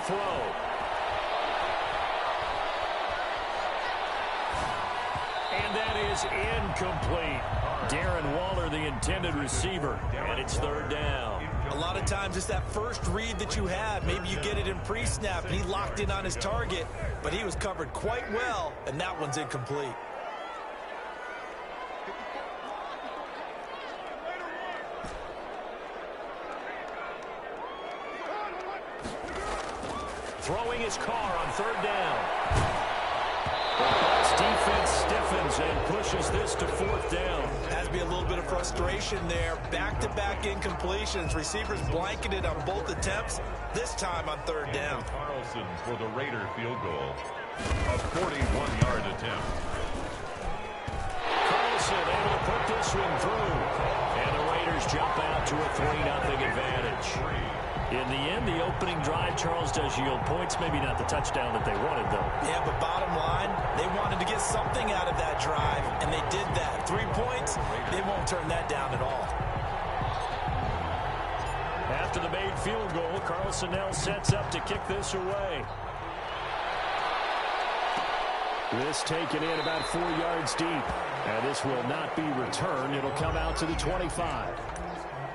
throw. And that is incomplete. Darren Waller, the intended receiver, and it's third down. A lot of times it's that first read that you have. Maybe you get it in pre-snap, and he locked in on his target, but he was covered quite well, and that one's incomplete. Throwing his car on third down. Defense stiffens and pushes this to fourth down. Has to be a little bit of frustration there. Back-to-back incompletions. Receivers blanketed on both attempts, this time on third down. Carlson for the Raider field goal. A 41-yard attempt. Carlson able to put this one through. And the Raiders jump out to a 3-0 advantage. In the end, the opening drive, Charles, does yield points. Maybe not the touchdown that they wanted, though. Yeah, but bottom line, they wanted to get something out of that drive, and they did that. 3 points, they won't turn that down at all. After the made field goal, Carlson now sets up to kick this away. This taken in about 4 yards deep. And this will not be returned. It'll come out to the 25.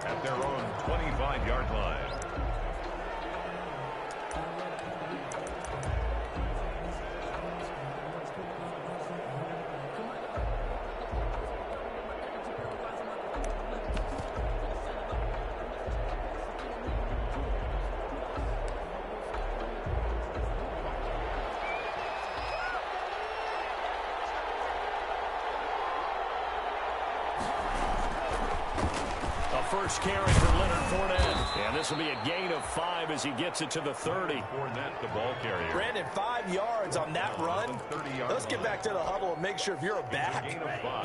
At their own 25-yard line. First carry for Leonard Fournette. And this will be a gain of 5 as he gets it to the 30. Fournette, the ball carrier. Brandon, 5 yards on that run. Let's get back to the huddle and make sure if you're a back,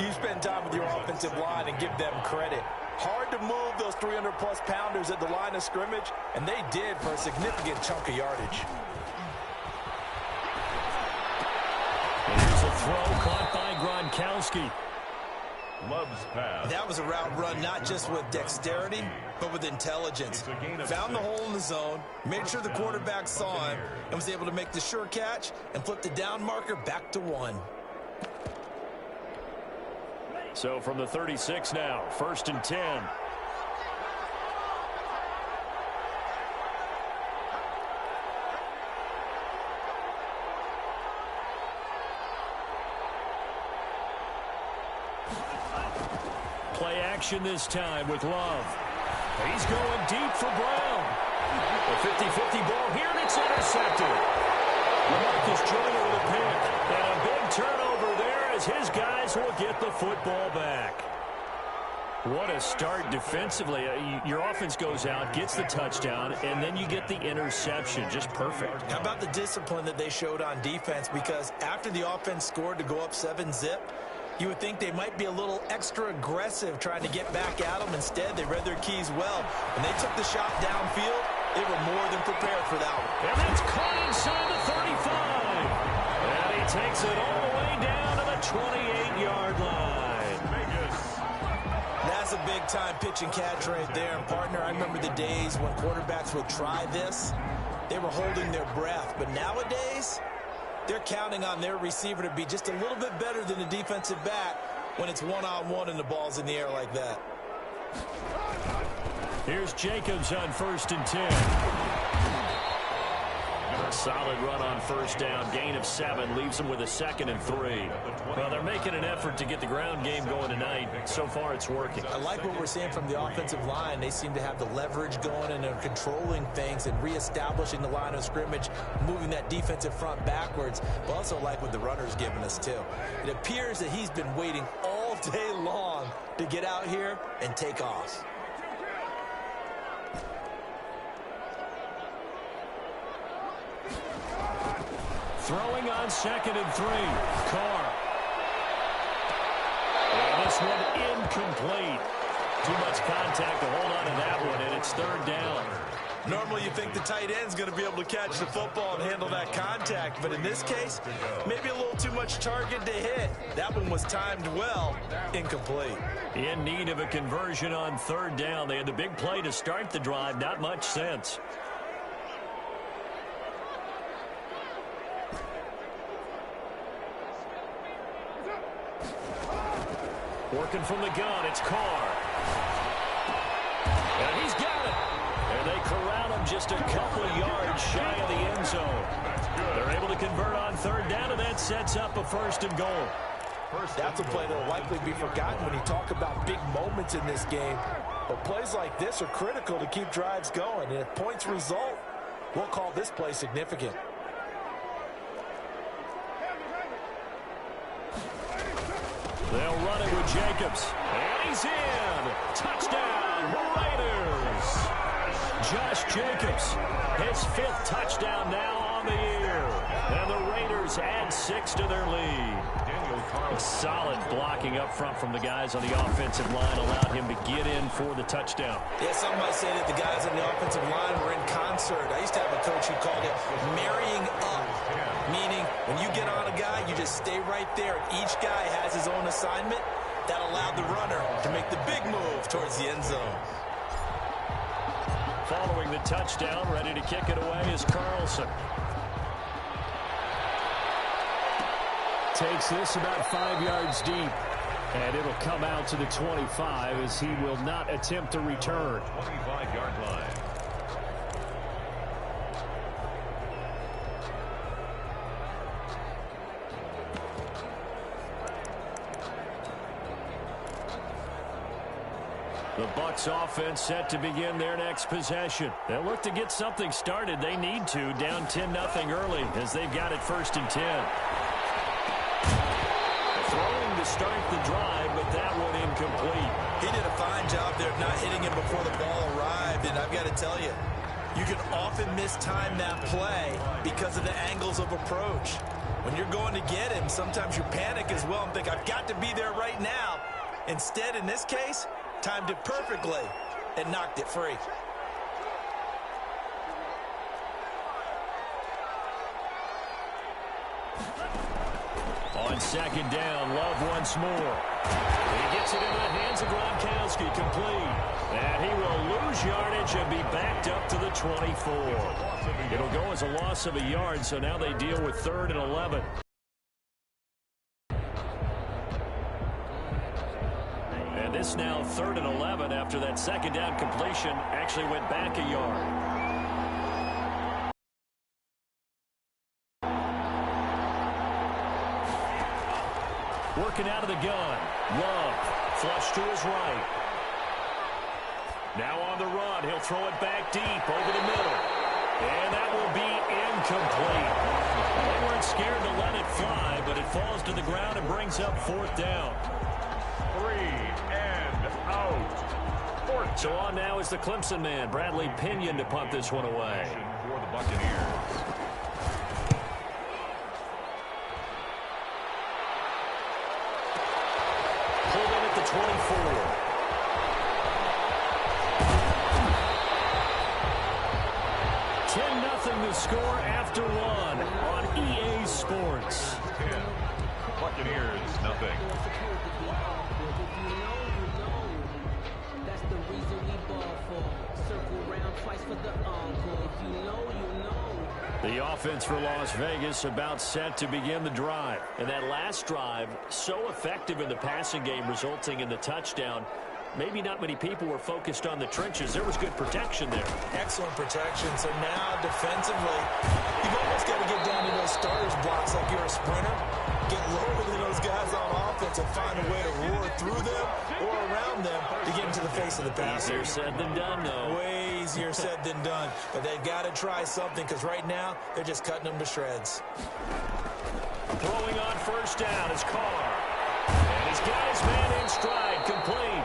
you spend time with your offensive line and give them credit. Hard to move those 300-plus pounders at the line of scrimmage, and they did for a significant chunk of yardage. Here's a throw caught by Gronkowski. Loves pass. That was a route run not just with dexterity, but with intelligence. Found the hole in the zone, made sure the quarterback saw him, and was able to make the sure catch and flip the down marker back to 1. So from the 36 now, 1st and 10. Play action this time with Love. He's going deep for Brown. A 50-50 ball here, and it's intercepted. LaMarcus Joyner with a pick. And a big turnover there as his guys will get the football back. What a start defensively. Your offense goes out, gets the touchdown, and then you get the interception. Just perfect. How about the discipline that they showed on defense? Because after the offense scored to go up 7-zip, you would think they might be a little extra aggressive trying to get back at them. Instead, they read their keys well. When they took the shot downfield, they were more than prepared for that one. And that's caught inside the 35. And he takes it all the way down to the 28-yard line. That's a big-time pitch and catch right there. And, partner, I remember the days when quarterbacks would try this. They were holding their breath. But nowadays, they're counting on their receiver to be just a little bit better than the defensive back when it's one-on-one and the ball's in the air like that. Here's Jacobs on 1st and 10. A solid run on 1st down. Gain of 7 leaves them with a 2nd and 3. Well, they're making an effort to get the ground game going tonight. So far, it's working. I like what we're seeing from the offensive line. They seem to have the leverage going, and they're controlling things and reestablishing the line of scrimmage, moving that defensive front backwards. But also like what the runner's giving us, too. It appears that he's been waiting all day long to get out here and take off. Throwing on 2nd and 3. Carr. And this one incomplete. Too much contact to hold on to that one, and it's 3rd down. Normally you think the tight end's going to be able to catch the football and handle that contact, but in this case, maybe a little too much target to hit. That one was timed well, incomplete. In need of a conversion on 3rd down. They had the big play to start the drive, not much sense. Working from the gun, it's Carr. And he's got it. And they corral him just a couple of yards shy of the end zone. They're able to convert on third down, and that sets up a 1st and goal. That's a play that will likely be forgotten when you talk about big moments in this game. But plays like this are critical to keep drives going. And if points result, we'll call this play significant. They'll run it with Jacobs. And he's in. Touchdown, Raiders. Josh Jacobs, his 5th touchdown now on the year. And the Raiders add 6 to their lead. Solid blocking up front from the guys on the offensive line allowed him to get in for the touchdown. Yeah, some might say that the guys on the offensive line were in concert. I used to have a coach who called it marrying up, meaning when you get on a guy, you just stay right there. Each guy has his own assignment. That allowed the runner to make the big move towards the end zone. Following the touchdown, ready to kick it away is Carlson. Takes this about 5 yards deep. And it'll come out to the 25 as he will not attempt to return. 25-yard line. The Bucs offense set to begin their next possession. They'll look to get something started. They need to, down 10-0 early as they've got it 1st and 10. Throwing to start the drive, but that one incomplete. He did a fine job there of not hitting him before the ball arrived, and I've got to tell you, you can often mistime that play because of the angles of approach. When you're going to get him, sometimes you panic as well and think, I've got to be there right now. Instead, in this case, timed it perfectly and knocked it free. On 2nd down, Love once more. He gets it into the hands of Gronkowski, complete. And he will lose yardage and be backed up to the 24. It'll go as a loss of a yard, so now they deal with 3rd and 11. And this now 3rd and 11 after that 2nd down completion actually went back a yard. Working out of the gun. Love. Flush to his right. Now on the run. He'll throw it back deep over the middle. And that will be incomplete. They weren't scared to let it fly, but it falls to the ground and brings up 4th down. 3 and out. So on now is the Clemson man, Bradley Pinion, to punt this one away. For the Buccaneers. Pulled in at the 24. The score after one on EA Sports. 10. Buccaneers, nothing. That's the reason we ball for. Circle round twice for the encore. If you know, you know. The offense for Las Vegas about set to begin the drive. And that last drive, so effective in the passing game, resulting in the touchdown. Maybe not many people were focused on the trenches. There was good protection there. Excellent protection. So now defensively, you've almost got to get down to those starters blocks like you're a sprinter. Get lower than those guys on offense and find a way to roar through them or around them to get into the face of the passer. Easier said than done, though. Way easier said than done. But they've got to try something because right now they're just cutting them to shreds. Throwing on 1st down is Carr. And he's got his man in stride, complete.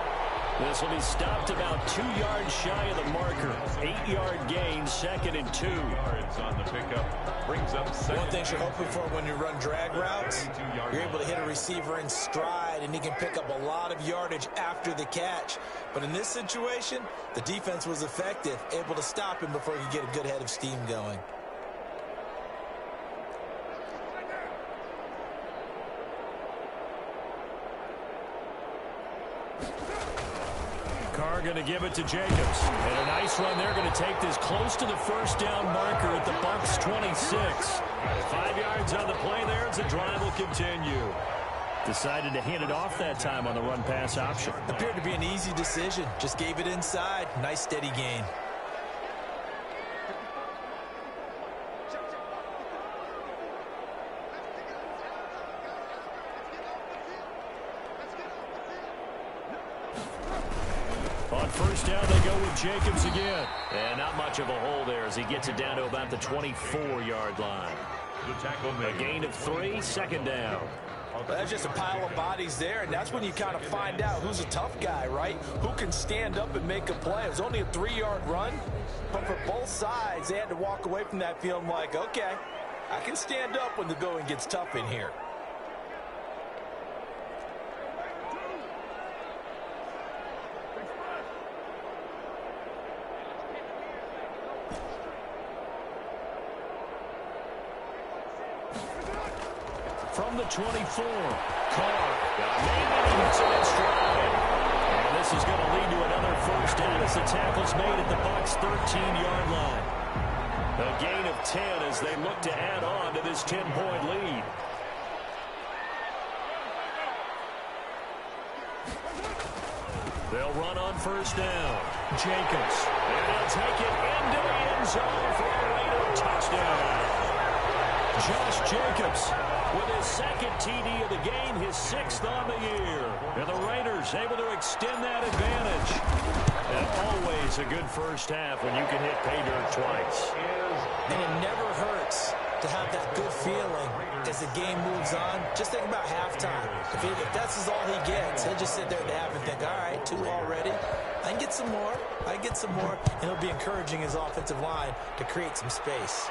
This will be stopped about 2 yards shy of the marker. 8-yard gain, 2nd and 2. Yards on the pickup. Brings up 2nd. One thing you're hoping for when you run drag routes, you're able to hit a receiver in stride, and he can pick up a lot of yardage after the catch. But in this situation, the defense was effective, able to stop him before he could get a good head of steam going. Carr going to give it to Jacobs. And a nice run there, going to take this close to the 1st down marker at the Bucs 26. 5 yards on the play there as the drive will continue. Decided to hand it off that time on the run-pass option. Appeared to be an easy decision. Just gave it inside. Nice steady gain. On first down, they go with Jacobs again. And not much of a hole there as he gets it down to about the 24-yard line. A gain of 3, second down. Well, that's just a pile of bodies there, and that's when you kind of find out who's a tough guy, right? Who can stand up and make a play. It was only a 3-yard run, but for both sides, they had to walk away from that feeling like, okay, I can stand up when the going gets tough in here. From the 24, Carr got maybe hits it in stride. And this is going to lead to another first down as the tackle's made at the Bucs' 13-yard line. A gain of 10 as they look to add on to this 10-point lead. They'll run on first down. Jacobs. And he'll take it into the end zone for a Raider touchdown. Josh Jacobs with his second TD of the game, his 6th on the year. And the Raiders able to extend that advantage. And always a good first half when you can hit pay dirt twice. And it never hurts to have that good feeling as the game moves on. Just think about halftime. If that's all he gets, he'll just sit there at the half and think, all right, 2 already. I can get some more. I can get some more. And he'll be encouraging his offensive line to create some space.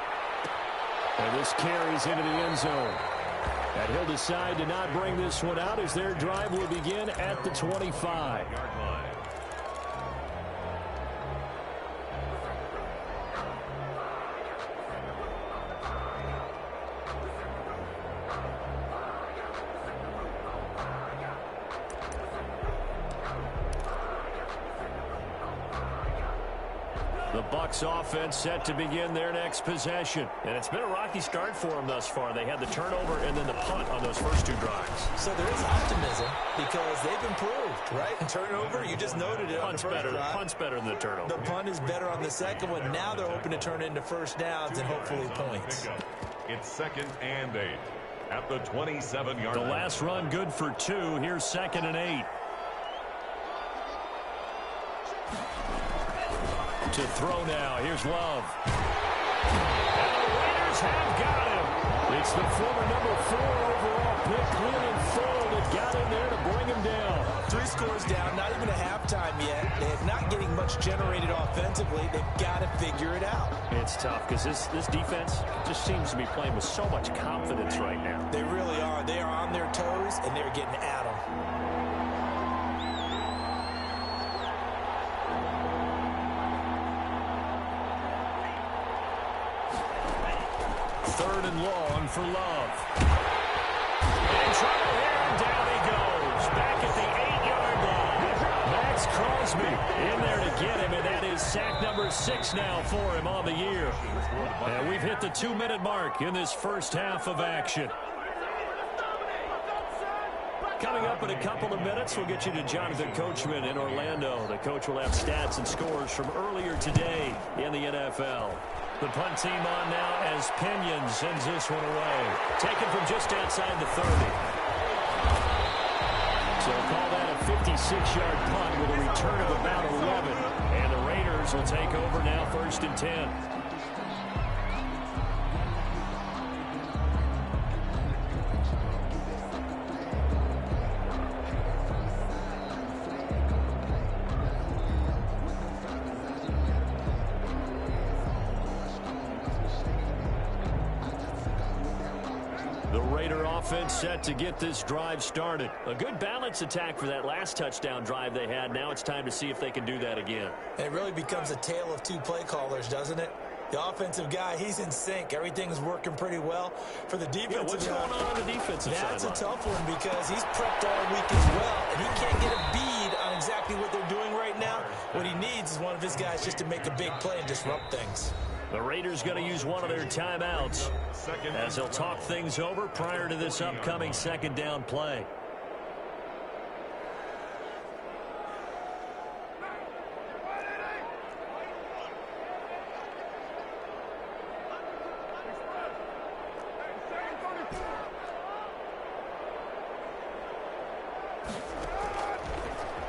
And this carries into the end zone. And he'll decide to not bring this one out as their drive will begin at the 25. The Bucs offense set to begin their next possession. And it's been a rocky start for them thus far. They had the turnover and then the punt on those first 2 drives. So there is optimism because they've improved, right? And turnover, you just noted it. Punt's better than the turnover. The punt is better on the second one. Now they're hoping to turn it into first downs and hopefully points. It's 2nd and 8 at the 27-yard line. The last run good for 2. Here's 2nd and 8. To throw now. Here's Love. And the Raiders have got him. It's the former number 4 overall pick, Cleveland Full, that got in there to bring him down. 3 scores down, not even a halftime yet. They're not getting much generated offensively. They've got to figure it out. It's tough because this defense just seems to be playing with so much confidence right now. They really are. They are on their toes, and they're getting at them. 3rd and long for Love. In trouble here, and down he goes. Back at the 8-yard line. Max Crosby in there to get him, and that is sack number 6 now for him on the year. And we've hit the 2-minute mark in this first half of action. Coming up in a couple of minutes, we'll get you to Jonathan Coachman in Orlando. The coach will have stats and scores from earlier today in the NFL. The punt team on now as Pinion sends this one away. Taken from just outside the 30. So call that a 56-yard punt with a return of about 11. And the Raiders will take over now 1st and 10. Offense set to get this drive started. A good balance attack for that last touchdown drive they had. Now it's time to see if they can do that again. It really becomes a tale of 2 play callers, doesn't it? The offensive guy, he's in sync. Everything's working pretty well. For the defensive guy, what's going on the defensive side? That's a tough one because he's prepped all week as well, and he can't get a bead on exactly what they're doing right now. What he needs is one of his guys just to make a big play and disrupt things. The Raiders going to use one of their timeouts as they'll talk things over prior to this upcoming 2nd down play.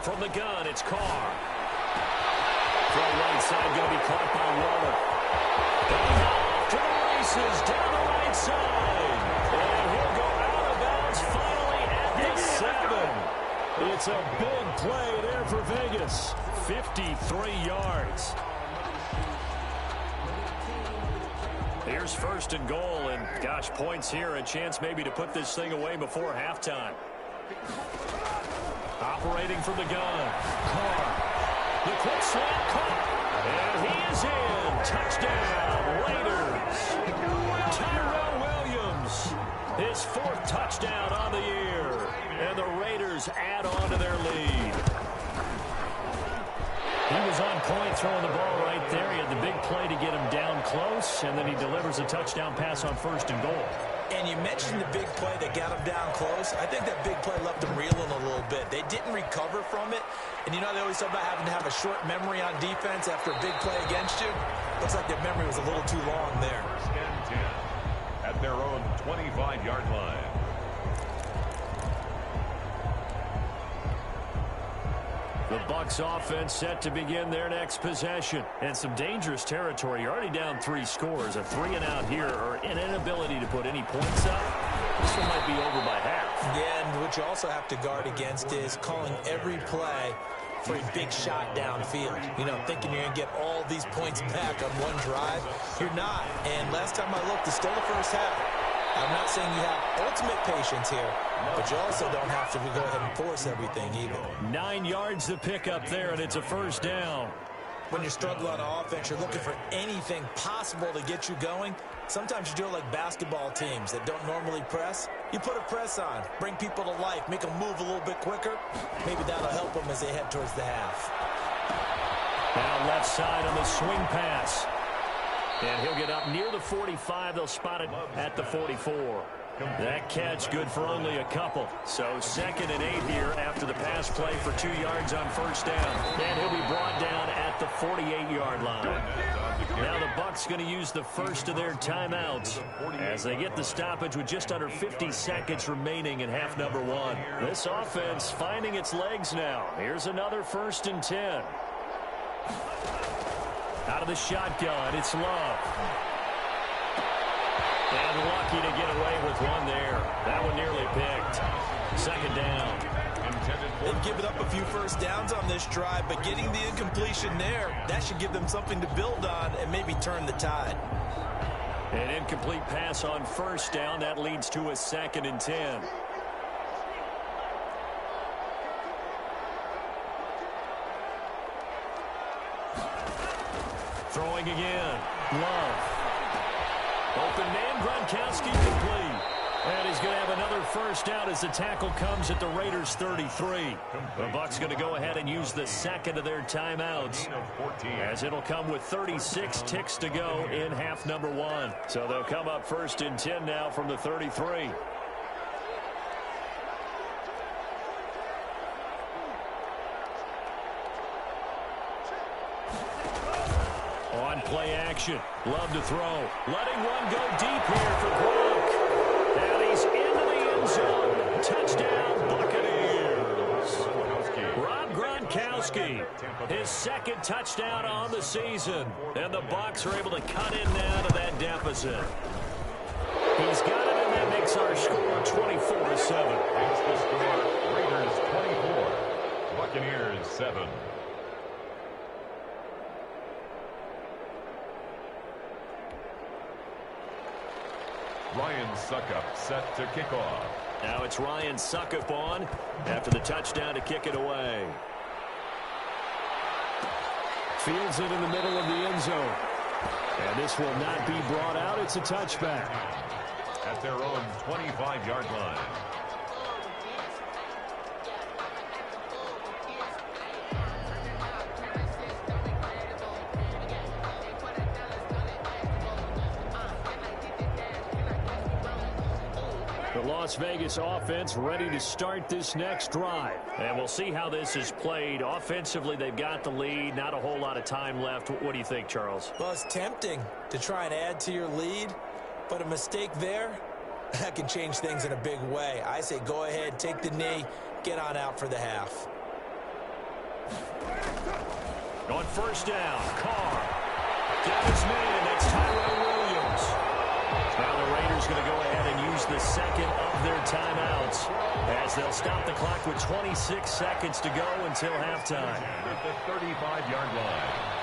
from the gun. It's Carr. Throw right side going to be caught by Waller. Goes off to the races down the right side. And he'll go out of bounds finally at the 7. It's a big play there for Vegas. 53 yards. Here's first and goal, and gosh, points here, a chance maybe to put this thing away before halftime. Operating from the gun, Carr. The quick slant caught, and he is in. Touchdown, Raiders. Tyrell Williams, his 4th touchdown on the year, and the Raiders add on to their lead. He was on point throwing the ball right there. He had the big play to get him down close, and then he delivers a touchdown pass on first and goal. And you mentioned the big play that got him down close. I think that big play left him reeling a little bit. They didn't recover from it. And you know they always talk about having to have a short memory on defense after a big play against you. Looks like their memory was a little too long there. First and 10 at their own 25-yard line. The Bucs offense set to begin their next possession. And some dangerous territory. You're already down 3 scores. A 3-and-out here, or an inability to put any points up. This one might be over by half. Yeah, and what you also have to guard against is calling every play for a big shot downfield. You know, thinking you're going to get all these points back on one drive. You're not. And last time I looked, it's still the first half. I'm not saying you have ultimate patience here, but you also don't have to go ahead and force everything either. 9 yards to pick up there, and it's a first down. When you're struggling on offense, you're looking for anything possible to get you going. Sometimes you do it like basketball teams that don't normally press. You put a press on, bring people to life, make them move a little bit quicker. Maybe that'll help them as they head towards the half. Now left side on the swing pass. And he'll get up near the 45. They'll spot it at the 44. That catch good for only a couple. So 2nd and 8 here after the pass play for 2 yards on first down. And he'll be brought down at the 48-yard line. Now the Bucs going to use the first of their timeouts as they get the stoppage with just under 50 seconds remaining in half number 1. This offense finding its legs now. Here's another 1st and 10. Out of the shotgun, it's Love. And lucky to get away with one there. That one nearly picked. 2nd down. They've given up a few first downs on this drive, but getting the incompletion there, that should give them something to build on and maybe turn the tide. An incomplete pass on first down. That leads to a 2nd and 10. Throwing again. Love. Open man, Gronkowski complete. And he's going to have another first down as the tackle comes at the Raiders' 33. The Bucs going to go ahead and use the 2nd of their timeouts, as it'll come with 36 ticks to go in half number 1. So they'll come up 1st and 10 now from the 33. On play action. Love to throw. Letting one go deep here for Gronk. And he's into the end zone. Touchdown, Buccaneers. Rob Gronkowski, his 2nd touchdown on the season. And the Bucs are able to cut in now to that deficit. He's got it, and that makes our score 24-7. It's the score, Raiders 24, Buccaneers 7. Ryan Suckup set to kick off. Now it's Ryan Suckup on after the touchdown to kick it away. Fields it in the middle of the end zone. And this will not be brought out. It's a touchback. At their own 25-yard line. The Las Vegas offense ready to start this next drive. And we'll see how this is played. Offensively, they've got the lead. Not a whole lot of time left. What do you think, Charles? Well, it's tempting to try and add to your lead, but a mistake there, that can change things in a big way. I say go ahead, take the knee, get on out for the half. On first down, Carr. Down his man, that's Tyrell Williams. Now the Raiders going to go ahead and use the second of their timeouts as they'll stop the clock with 26 seconds to go until halftime. At the 35-yard line.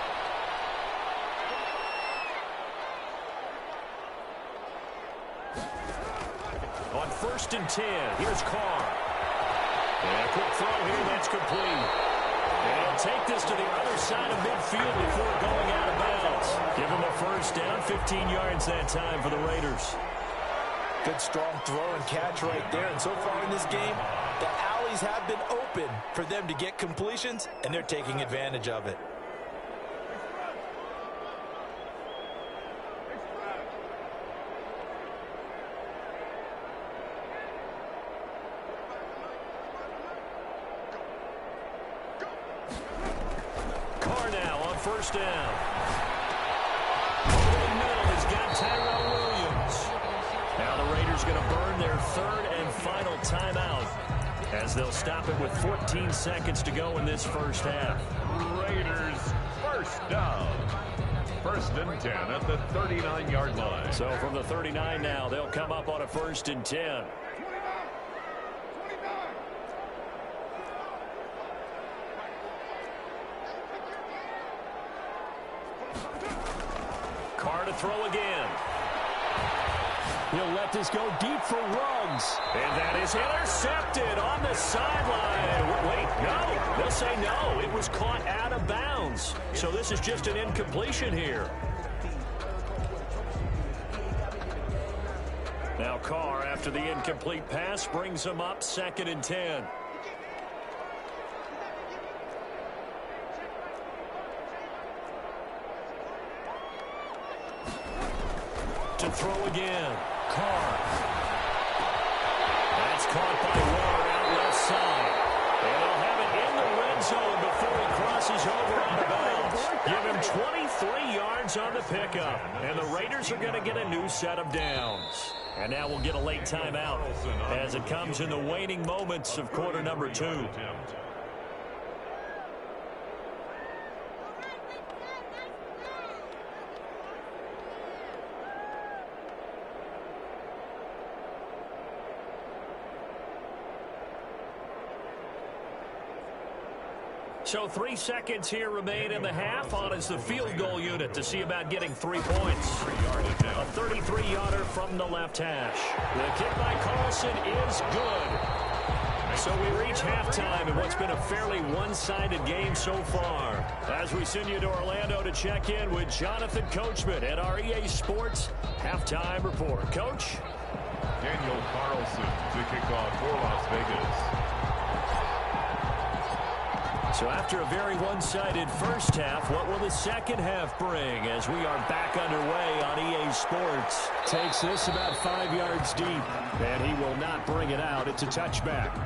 On first and 10, here's Carr. And a quick throw here, that's complete. And he'll take this to the other side of midfield before going out of bounds. Give him a first down, 15 yards that time for the Raiders. Good strong throw and catch right there. And so far in this game, the alleys have been open for them to get completions, and they're taking advantage of it. First down. Over the middle, he's got Tyrell Williams. Now the Raiders going to burn their third and final timeout as they'll stop it with 14 seconds to go in this first half. Raiders first down. First and 10 at the 39-yard line. So from the 39 now, they'll come up on a first and 10. Carr to throw again. He'll let this go deep for Ruggs. And that is intercepted on the sideline. Wait, no. They'll say no. It was caught out of bounds. So this is just an incompletion here. Now Carr, after the incomplete pass, brings him up second and 10. To throw again. Carr. That's caught by Waller out left side. And they'll have it in the red zone before he crosses over out of bounds. Give him 23 yards on the pickup. And the Raiders are going to get a new set of downs. And now we'll get a late timeout as it comes in the waning moments of quarter number 2. So 3 seconds here remain in the half. On is the field goal unit to see about getting 3 points. A 33-yarder from the left hash. The kick by Carlson is good. So we reach halftime in what's been a fairly one-sided game so far. As we send you to Orlando to check in with Jonathan Coachman at our EA Sports Halftime Report. Coach? Daniel Carlson to kick off for Las Vegas. So after a very one-sided first half, what will the second half bring as we are back underway on EA Sports? Takes this about 5 yards deep, and he will not bring it out. It's a touchback.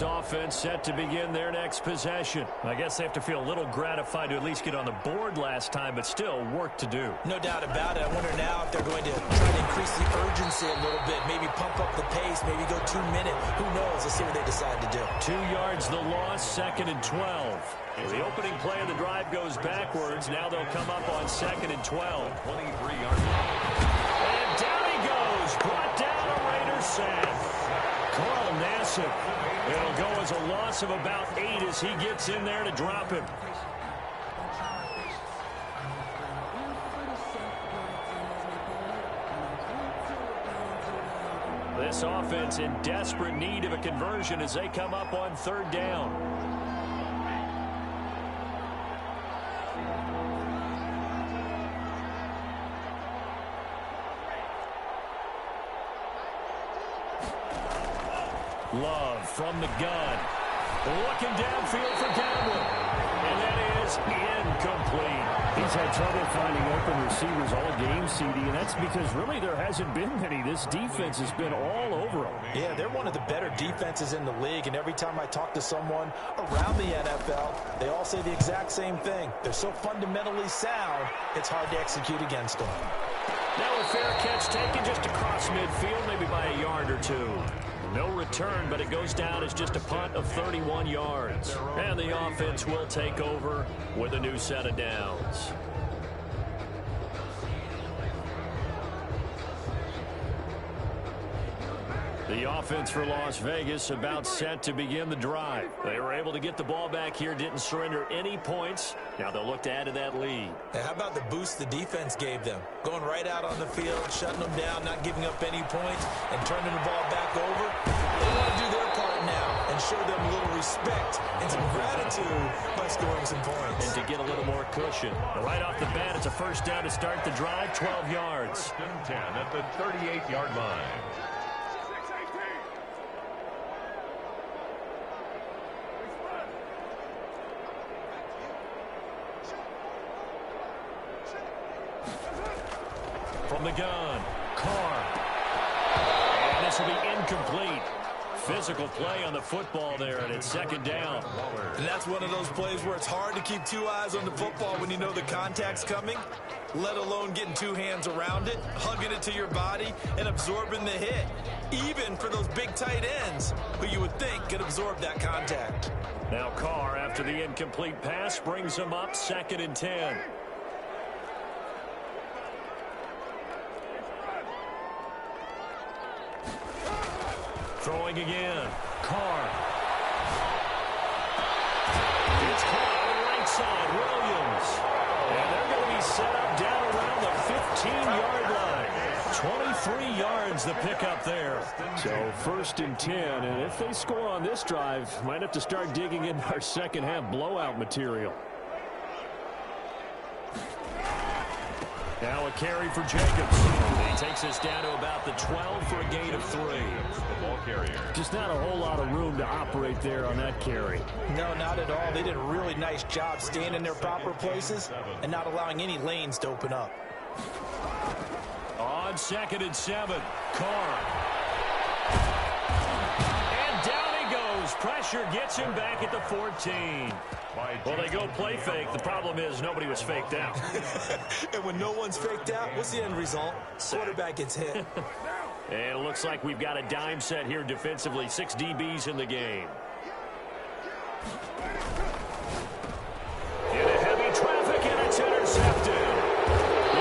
Offense set to begin their next possession. I guess they have to feel a little gratified to at least get on the board last time, but still work to do. No doubt about it. I wonder now if they're going to try to increase the urgency a little bit, maybe pump up the pace, maybe go 2 minutes. Who knows? Let's see what they decide to do. 2 yards the loss, second and 12. The opening play of the drive goes backwards. Now they'll come up on second and 12. 23-yard line. And down he goes. Brought down a Raider sack. Carl Nassib. It'll go as a loss of about 8 as he gets in there to drop him. This offense in desperate need of a conversion as they come up on third down. Love from the gun. Looking downfield for Godwin. And that is incomplete. He's had trouble finding open receivers all game, CD, and that's because really there hasn't been many. This defense has been all over them. Yeah, they're one of the better defenses in the league, and every time I talk to someone around the NFL, they all say the exact same thing. They're so fundamentally sound, it's hard to execute against them. Now a fair catch taken just across midfield, maybe by a yard or two. No return, but it goes down as just a punt of 31 yards. And the offense will take over with a new set of downs. The offense for Las Vegas about set to begin the drive. They were able to get the ball back here, didn't surrender any points. Now they'll look to add to that lead. And how about the boost the defense gave them? Going right out on the field, shutting them down, not giving up any points, and turning the ball back over. They want to do their part now and show them a little respect and some gratitude by scoring some points. And to get a little more cushion. Right off the bat, it's a first down to start the drive, 12 yards. 1st and 10 at the 38-yard line. From the gun, Carr. And this will be incomplete. Physical play on the football there, and it's 2nd down. And that's one of those plays where it's hard to keep two eyes on the football when you know the contact's coming, let alone getting two hands around it, hugging it to your body, and absorbing the hit. Even for those big tight ends, who you would think could absorb that contact. Now Carr, after the incomplete pass, brings him up 2nd and 10. Throwing again. Carr. It's caught on the right side. Williams. And they're going to be set up down around the 15-yard line. 23 yards the pickup there. So 1st and 10. And if they score on this drive, might have to start digging in our second half blowout material. Now a carry for Jacobs. He takes us down to about the 12 for a gain of 3. The ball carrier. Just not a whole lot of room to operate there on that carry. No, not at all. They did a really nice job staying in their proper places and not allowing any lanes to open up. On 2nd and 7, Carr. And down he goes. Pressure gets him back at the 14. Well, they go play fake. The problem is nobody was faked out. And when no one's faked out, what's the end result? Quarterback gets hit. And it looks like we've got a dime set here defensively. 6 DBs in the game. Into heavy traffic, and it's intercepted.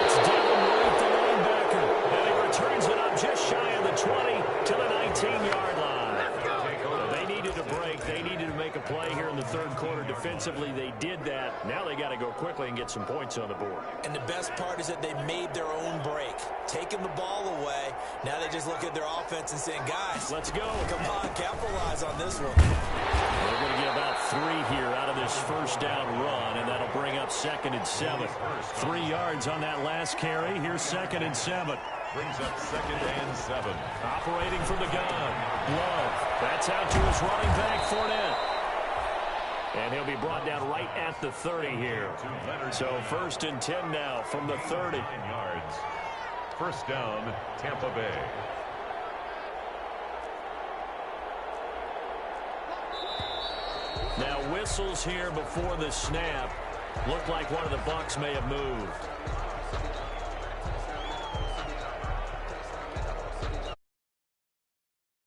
It's Devin White, the linebacker. And he returns it up just shy of the 20 to the 19-yard line. They needed a break. They needed to make a play here in the 3rd quarter. Defensively, they did that. Now they got to go quickly and get some points on the board. And the best part is that they made their own break. Taking the ball away. Now they just look at their offense and saying, guys, let's go. Come on, capitalize on this one. They're going to get about 3 here out of this 1st down run, and that'll bring up 2nd and 7. 3 yards on that last carry. Here's 2nd and 7. Brings up 2nd and 7. Operating from the gun. Love. That's out to his running back, Fournette. And he'll be brought down right at the 30 here. So 1st and 10 now from the 30. Yards. 1st down, Tampa Bay. Now whistles here before the snap. Looked like one of the Bucs may have moved.